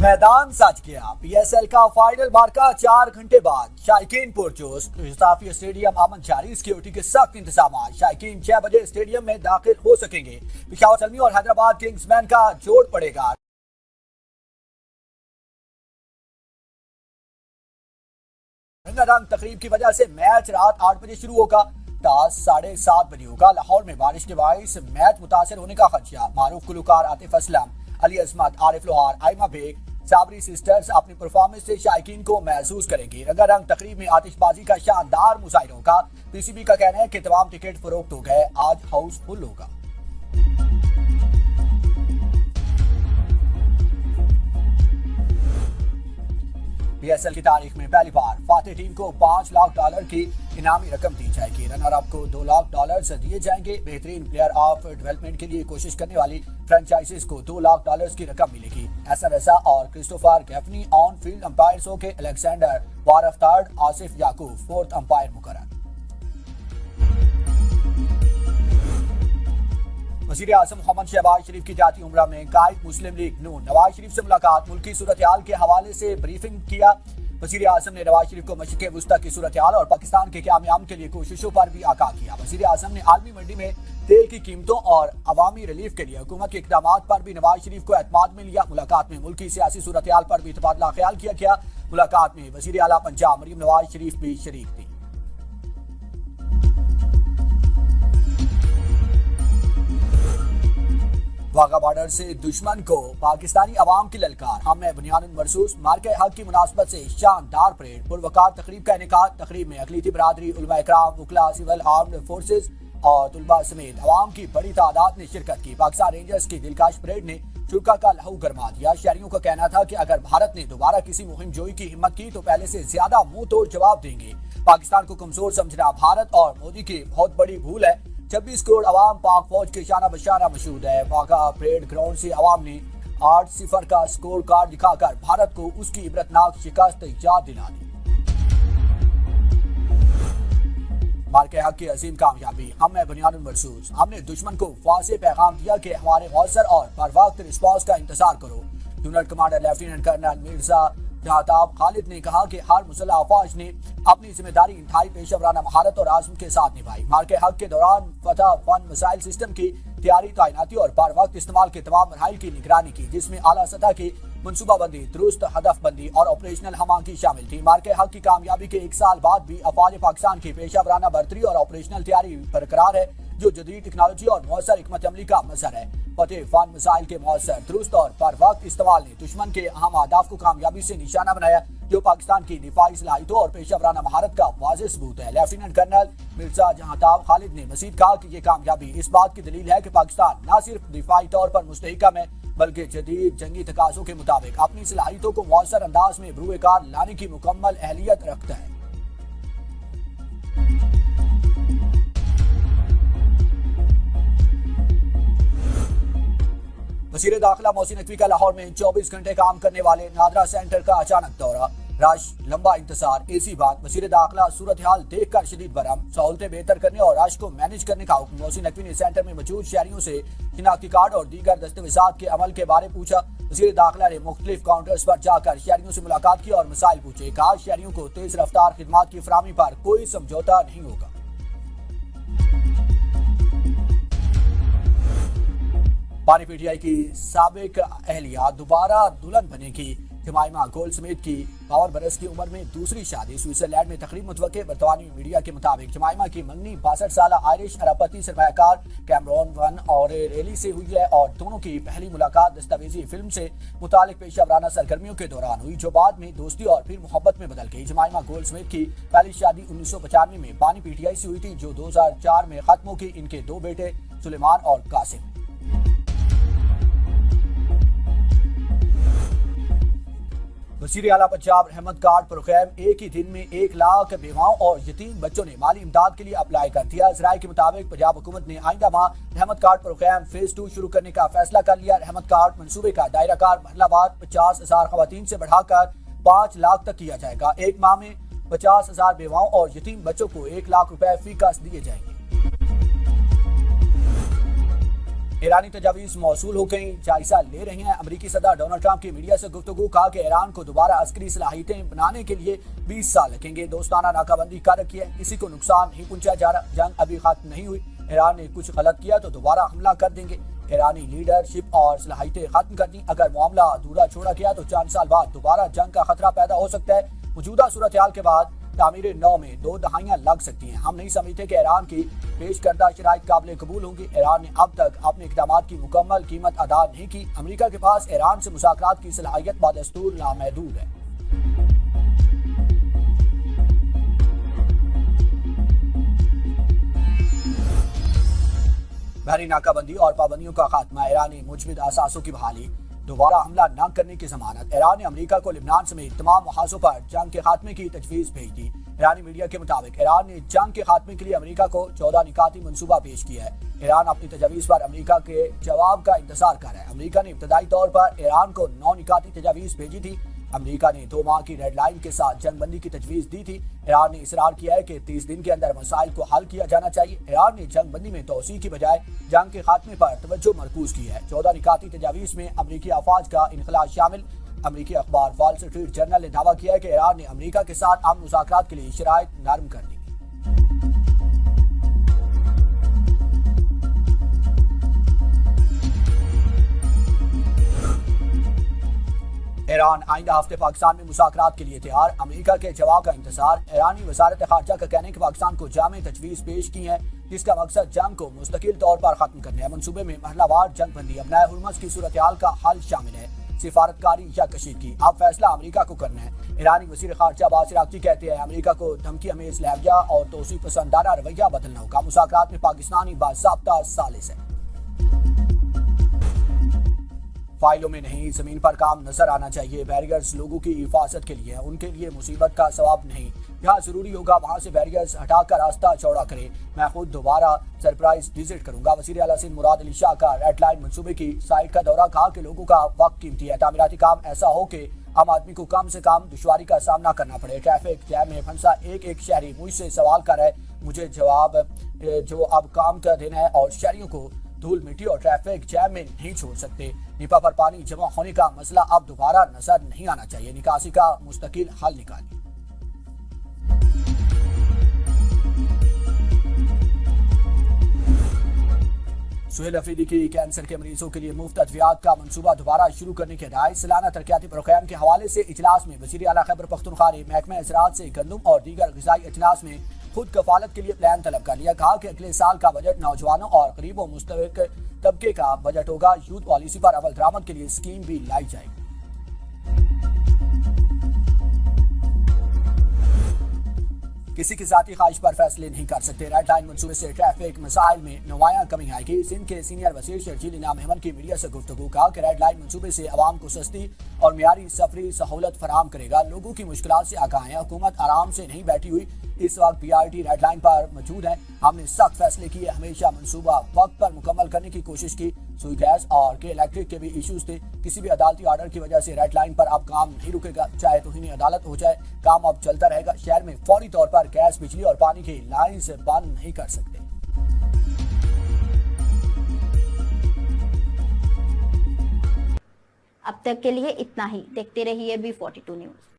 मैदान सज गया। पीएसएल का फाइनल मार्का 4 घंटे बाद शायकीन पुरजोश। गुस्ताफी स्टेडियम अमन जारी, सिक्योरिटी के सख्त इंतजाम। शायकीन 6 बजे स्टेडियम में दाखिल हो सकेंगे। पेशावर सलमी और हैदराबाद किंग्समैन का जोड़ पड़ेगा। रंगारंग तकरीब की वजह से मैच रात 8 बजे शुरू होगा। टॉस 7:30 बजे होगा। लाहौर में बारिश के बाइस मैच मुतासर होने का खदशा। मारूफ गुलकार आतिफ असलम, अली अजमत, आरिफ लोहार, आइमा बेग, साबरी सिस्टर्स अपनी परफॉर्मेंस से शायकीन को महसूस करेंगे। रंगारंग तकरीब में आतिशबाजी का शानदार मुजाहिरा होगा। पीसीबी का कहना है कि तमाम टिकट फरोख्त हो गए। आज हाउस फुल होगा। पीएसएल की तारीख में पहली बार फातेह टीम को $5 लाख की इनामी रकम दी जाएगी। रनर अप को $2 लाख दिए जाएंगे। बेहतरीन प्लेयर ऑफ डेवलपमेंट के लिए कोशिश करने वाली फ्रेंचाइजीज को $2 लाख की रकम मिलेगी। एहसन रजा और Christopher Gaffney on field umpires होंगे। अलेक्जेंडर वारफ थर्ड, आसिफ याकूब फोर्थ अंपायर मुकर्रर। वज़ीर आज़म मोहम्मद शहबाज शरीफ की जाती उम्रा में कायद मुस्लिम लीग नून। नवाज शरीफ से मुलाकात, मुल्की सूरत-ए-हाल के हवाले से ब्रीफिंग किया। वज़ीर आज़म ने नवाज शरीफ को मशरिक़ वुस्ता की सूरत-ए-हाल और पाकिस्तान के क़याम के लिए कोशिशों पर भी आगाह किया। वज़ीर आज़म ने आलमी मंडी में तेल की कीमतों और अवामी रिलीफ के लिए हुकूमत के इक़दामात पर भी नवाज शरीफ को एतमाद में लिया। मुलाकात में मुल्की सियासी सूरत-ए-हाल पर भी तबादला ख्याल किया गया। मुलाकात में वज़ीर आला पंजाब मरीम नवाज शरीफ भी शरीक थी। वाघा बॉर्डर से दुश्मन को पाकिस्तानी अवाम की ललकार। हम बुनियादुन मरसूस मार्के हक की मुनासबत से शानदार परेड पुरवकार तकरीब का इनेकाद। तकरीब में अक़लीती बरादरी, उलमा इकराम, वकला, सिविल आर्म्ड फोर्सेज और तुलबा समेत अवाम की बड़ी तादाद ने शिरकत की। पाकिस्तान रेंजर्स की दिलकश परेड ने शुरा का लहू गरमा दिया। शहरियों का कहना था कि अगर भारत ने दोबारा किसी मुहिम जोई की हिम्मत की तो पहले से ज्यादा मुंह तोड़ जवाब देंगे। पाकिस्तान को कमजोर समझना भारत और मोदी की बहुत बड़ी भूल है। 26 करोड़ अवाम पाक फौज के शाना बशाना मशहूद है। वाघा परेड ग्राउंड से अवाम ने 8-0 का स्कोर कार्ड दिखाकर भारत को उसकी इबरतनाक शिकस्त याद दिला दी। मार्के हक की अजीम कामयाबी। हम बुनियादुन मरसूस। हमने दुश्मन को वाज़ेह पैगाम दिया कि हमारे मौसर और बर वक्त रिस्पॉन्स का इंतजार करो। Unit commander lieutenant colonel Mirza Jahatab Khalid ने कहा कि हर मुसल्लह अफवाज ने अपनी जिम्मेदारी इंतहाई पेशेवराना महारत और आज़म के साथ निभाई। मार्के हक के दौरान फतह वन मिसाइल सिस्टम की तैयारी, तैनाती और बर वक्त इस्तेमाल के तमाम मरहाइल की निगरानी की, जिसमें आला सतह की मनसूबाबंदी, दुरुस्त हदफबंदी और ऑपरेशनल हमाकी शामिल थी। मार्के हक की कामयाबी के 1 साल बाद भी अफवाज पाकिस्तान की पेशेवराना बर्तरी और ऑपरेशनल तैयारी बरकरार है, जो जदीद टेक्नोलॉजी और मौसर हिकमत अमली का मजहर है। फतेह वन मिसाइल के मौसर, दुरुस्त और बर वक्त इस्तेमाल ने दुश्मन के अहम अहदाफ को कामयाबी से निशाना बनाया, जो पाकिस्तान की दिफाई सलाहियतों और पेशेवराना महारत का वाज़ेह सबूत है। लेफ्टिनेंट कर्नल मिर्जा जहाताब खालिद ने मजीद कहा कि ये कामयाबी इस बात की दलील है कि पाकिस्तान न सिर्फ दिफाई तौर पर मुस्तहकम है, बल्कि जदीद जंगी तकाज़ों के मुताबिक अपनी सलाहियतों को मौसर अंदाज में बरूएकार लाने की मुकम्मल अहलियत रखता है। वज़ीर दाखिला मोहसिन नकवी का लाहौर में 24 घंटे काम करने वाले नादरा सेंटर का अचानक दौरा। रश, लंबा इंतजार, एसी बंद। वज़ीर दाखिला सूरत हाल देखकर शदीद बरहम। सहूलतें बेहतर करने और रश को मैनेज करने का हुक्म। मोहसिन नकवी ने सेंटर में मौजूद शहरियों से शिनाख्ती कार्ड और दीगर दस्तावेजात के अमल के बारे पूछा। वज़ीर दाखिला ने मुख्तलिफ काउंटर्स पर जाकर शहरियों से मुलाकात की और मसाइल पूछे। कहा शहरियों को तेज रफ्तार खिदमात की फराहमी पर कोई समझौता नहीं होगा। पानी पीटीआई की साबिक अहलिया दोबारा दुल्हन बनेगी। जमाइमा गोल्डस्मिथ की 52 बरस की उम्र में दूसरी शादी। स्विट्जरलैंड में तकरीब मुतवक्के। बरतानवी मीडिया के मुताबिक जमाइमा की मंगनी 62 साल आयरिश अरबपति सरमायाकार कैमरॉन वन और रेली से हुई है और दोनों की पहली मुलाकात दस्तावेजी फिल्म से मुतालिक पेशेवराना सरगर्मियों के दौरान हुई, जो बाद में दोस्ती और फिर मोहब्बत में बदल गई। जमाइमा गोल्डस्मिथ की पहली शादी 1995 में पानी पीटीआई से हुई थी, जो 2004 में खत्म हो गई। इनके 2 बेटे सुलेमान और कासिम। वज़ीर आला पंजाब रहमत कार्ड प्रोग्राम एक ही दिन में 1 लाख बेवाओं और यतीम बच्चों ने माली इमदाद के लिए अप्लाई कर दिया। ज़राए के मुताबिक पंजाब हुकूमत ने आइंदा माह रहमत कार्ड प्रोग्राम फेज 2 शुरू करने का फैसला कर लिया। रहमत कार्ड मनसूबे का दायरा कार महलावार 50,000 खवातीन से बढ़ाकर 5 लाख तक किया जाएगा। एक माह में 50,000 बेवाओं और यतीम बच्चों को 1 लाख रुपए फी कस दिए जाएंगे। ایرانی تجاویز موصول ہو گئی، جائزہ لے رہے ہیں امریکی صدر ڈونلڈ ٹرمپ کی میڈیا سے گفتگو، کہا کہ ایران کو دوبارہ عسکری صلاحیتیں بنانے کے لیے 20 سال لگیں گے، دوستانہ ناکہ بندی کر رکھی ہے، کسی کو نقصان نہیں پہنچایا جا رہا، جنگ ابھی ختم نہیں ہوئی، ایران نے کچھ غلط کیا تو دوبارہ حملہ کر دیں گے، ایرانی لیڈرشپ اور صلاحیتیں ختم کر دیں، اگر معاملہ ادھورا چھوڑا گیا تو چند سال بعد دوبارہ جنگ کا خطرہ پیدا ہو سکتا ہے، موجودہ صورتحال کے بعد تعمیر نو میں 2 دہائیاں لگ سکتی ہیں، ہم نہیں سمجھتے کہ ایران کی پیش کردہ شرائط قابل قبول ہوں گی، ایران نے اب تک اپنے اقدامات کی مکمل قیمت ادا نہیں کی، امریکہ کے پاس ایران سے مذاکرات کی صلاحیت بدستور نامحدود ہے۔ بحری ناکہ بندی اور پابندیوں کا خاتمہ، ایرانی مجمد اثاثوں کی بحالی، دوبارہ حملہ نہ کرنے کی ضمانت، ایران نے امریکہ کو لبنان سمیت تمام محاذوں پر جنگ کے خاتمے کی تجویز بھیج دی، ایرانی میڈیا کے مطابق ایران نے جنگ کے خاتمے کے لیے امریکہ کو 14 نکاتی منصوبہ پیش کیا ہے، ایران اپنی تجاویز پر امریکہ کے جواب کا انتظار کر رہا ہے، امریکہ نے ابتدائی طور پر ایران کو 9 نکاتی تجاویز بھیجی تھی، امریکہ نے 2 ماہ کی ریڈ لائن کے ساتھ جنگ بندی کی تجویز دی تھی، ایران نے اصرار کیا ہے کہ 30 دن کے اندر مسائل کو حل کیا جانا چاہیے، ایران نے جنگ بندی میں توسیع کی بجائے جنگ کے خاتمے پر توجہ مرکوز کی ہے، 14 نکاتی تجاویز میں امریکی افواج کا انخلاء شامل، امریکی اخبار وال اسٹریٹ جرنل نے دعویٰ کیا ہے کہ ایران نے امریکہ کے ساتھ امن مذاکرات کے لیے شرائط نرم کر دی۔ ایران آئندہ ہفتے پاکستان میں مذاکرات کے لیے تیار، امریکہ کے جواب کا انتظار، ایرانی وزارت خارجہ کا کہنا ہے کہ پاکستان کو جامع تجویز پیش کی ہے جس کا مقصد جنگ کو مستقل طور پر ختم کرنا ہے، منصوبے میں مرحلہ وار جنگ بندی، ابنائے ہرمز کی صورتحال کا حل شامل ہے، سفارتکاری یا کشیدگی، اب فیصلہ امریکہ کو کرنا ہے، ایرانی وزیر خارجہ عباس عراقچی کہتے ہیں امریکہ کو دھمکی امیز لہجہ اور توسیع پسندانہ رویہ بدلنا ہوگا، مذاکرات میں پاکستانی باضابطہ ثالث ہے، فائلوں میں نہیں زمین پر کام نظر آنا چاہیے، بیریئرز لوگوں کی حفاظت کے لیے، ان کے لیے مصیبت کا ثواب نہیں، جہاں ضروری ہوگا وہاں سے بیریئرز ہٹا کر راستہ چوڑا کریں، میں خود دوبارہ سرپرائز وزٹ کروں گا، وزیر اعلیٰ سندھ مراد علی شاہ کا ریڈ لائن منصوبے کی سائٹ کا دورہ، کہا کہ لوگوں کا وقت قیمتی ہے، تعمیراتی کام ایسا ہو کہ عام آدمی کو کم سے کم دشواری کا سامنا کرنا پڑے، ٹریفک جیم میں پھنسا ایک شہری مجھ سے سوال کر رہا ہے، مجھے جواب جو اب کام کا دن ہے اور شہریوں کو دھول مٹی اور ٹریفک جیم میں نہیں چھوڑ سکتے، نیپا پر پانی جمع ہونے کا مسئلہ اب دوبارہ نظر نہیں آنا چاہیے، نکاسی کا مستقل حل نکالیے۔ سہیل افریدی کی کینسر کے مریضوں کے لیے مفت ادویات کا منصوبہ دوبارہ شروع کرنے کے ہدایت، سالانہ ترقیاتی پروگرام کے حوالے سے اجلاس میں وزیر اعلیٰ خیبر پختونخوا نے محکمہ زراعت سے گندم اور دیگر غذائی اجناس میں خود کفالت کے لیے پلان طلب کر لیا، کہا کہ اگلے سال کا بجٹ نوجوانوں اور غریب و مستحق طبقے کا بجٹ ہوگا، یوتھ پالیسی پر عمل درآمد کے لیے اسکیم بھی لائی جائے گی۔ کسی کی ذاتی خواہش پر فیصلے نہیں کر سکتے، ریڈ لائن منصوبے سے ٹریفک مسائل میں نمایاں کمی آئے گی، سندھ کے سینئر وزیر شرجیل انعام احمد کی میڈیا سے گفتگو، کہا کہ ریڈ لائن منصوبے سے عوام کو سستی اور معیاری سفری سہولت فراہم کرے گا، لوگوں کی مشکلات سے آگاہ ہیں، حکومت آرام سے نہیں بیٹھی ہوئی، اس وقت PRT ریڈ لائن پر موجود ہے، ہم نے سخت فیصلے کیے، ہمیشہ منصوبہ وقت پر مکمل کرنے کی کوشش کی، سوئی گیس اور الیکٹرک کے بھی ایشوز تھے، کسی بھی عدالتی آرڈر کی وجہ سے ریڈ لائن پر اب کام نہیں رکے گا، چاہے توہین عدالت ہو جائے، کام اب چلتا رہے گا، شہر میں فوری طور پر گیس، بجلی اور پانی کی لائنز بند نہیں کر سکتے۔ اب تک کے لیے اتنا ہی، دیکھتے رہیے B42 نیوز۔